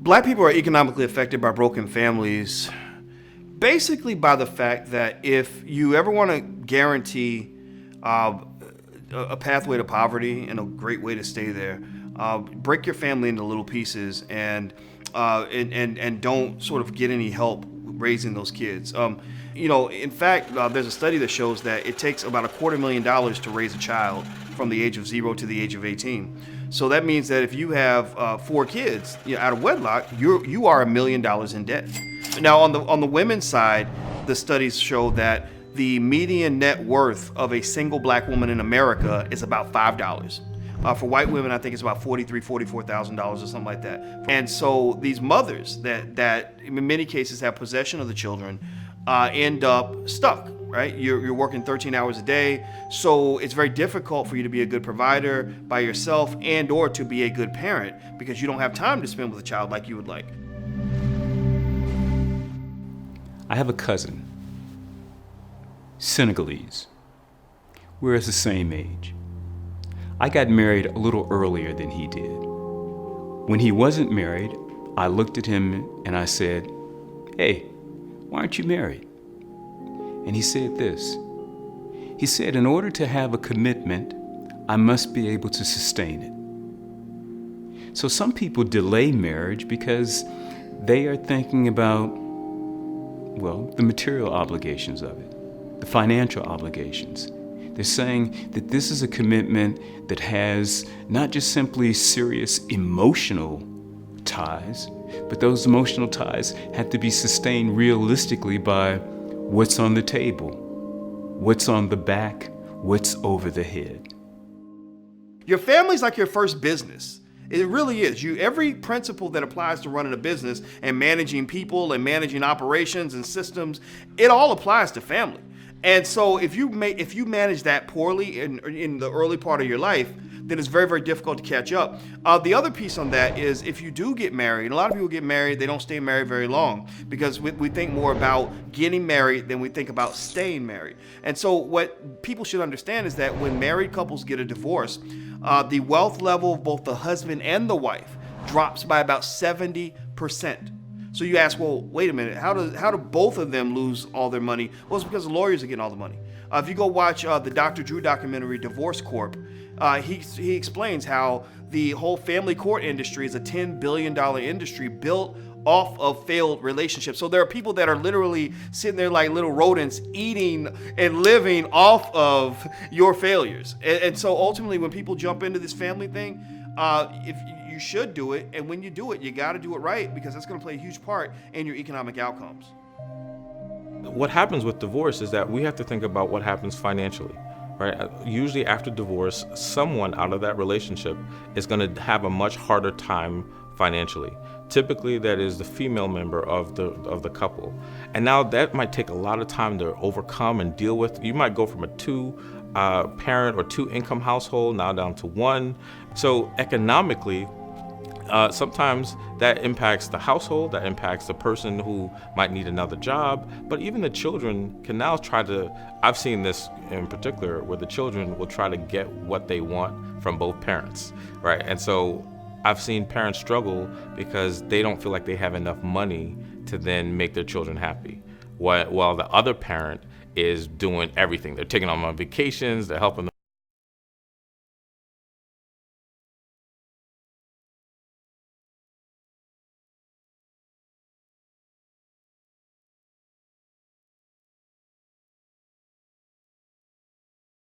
Black people are economically affected by broken families basically by the fact that if you ever want to guarantee a pathway to poverty and a great way to stay there, break your family into little pieces and don't sort of get any help raising those kids. In fact, there's a study that shows that it takes about $250,000 to raise a child from the age of 0 to the age of 18. So that means that if you have 4 kids out of wedlock, you are $1 million in debt. Now, on the women's side, the studies show that the median net worth of a single black woman in America is about $5. For white women, I think it's about $44,000 or something like that. And so these mothers that in many cases have possession of the children end up stuck, right? You're working 13 hours a day, so it's very difficult for you to be a good provider by yourself and or to be a good parent because you don't have time to spend with a child like you would like. I have a cousin, Senegalese. We're the same age. I got married a little earlier than he did. When he wasn't married, I looked at him and I said, "Hey, why aren't you married?" And he said this. He said, "In order to have a commitment, I must be able to sustain it." So some people delay marriage because they are thinking about, the material obligations of it, the financial obligations. They're saying that this is a commitment that has not just simply serious emotional ties, but those emotional ties have to be sustained realistically by what's on the table, what's on the back, what's over the head. Your family's like your first business. It really is. Every principle that applies to running a business and managing people and managing operations and systems, it all applies to family. And so if you manage that poorly in the early part of your life, then it's very, very difficult to catch up. The other piece on that is if you do get married, and a lot of people get married, they don't stay married very long because we think more about getting married than we think about staying married. And so what people should understand is that when married couples get a divorce, the wealth level of both the husband and the wife drops by about 70%. So you ask, well, wait a minute, how do both of them lose all their money? Well, it's because the lawyers are getting all the money. If you go watch the Dr. Drew documentary, Divorce Corp, he explains how the whole family court industry is a $10 billion industry built off of failed relationships. So there are people that are literally sitting there like little rodents eating and living off of your failures. And so ultimately when people jump into this family thing, if you should do it, and when you do it, you got to do it right because that's going to play a huge part in your economic outcomes. What happens with divorce is that we have to think about what happens financially, right? Usually after divorce, someone out of that relationship is going to have a much harder time financially. Typically, that is the female member of the couple. And now that might take a lot of time to overcome and deal with. You might go from a 2-parent or 2-income household now down to 1. So economically, sometimes that impacts the household, that impacts the person who might need another job, but even the children can now I've seen this in particular, where the children will try to get what they want from both parents, right? And so I've seen parents struggle because they don't feel like they have enough money to then make their children happy, while the other parent is doing everything. They're taking them on vacations, they're helping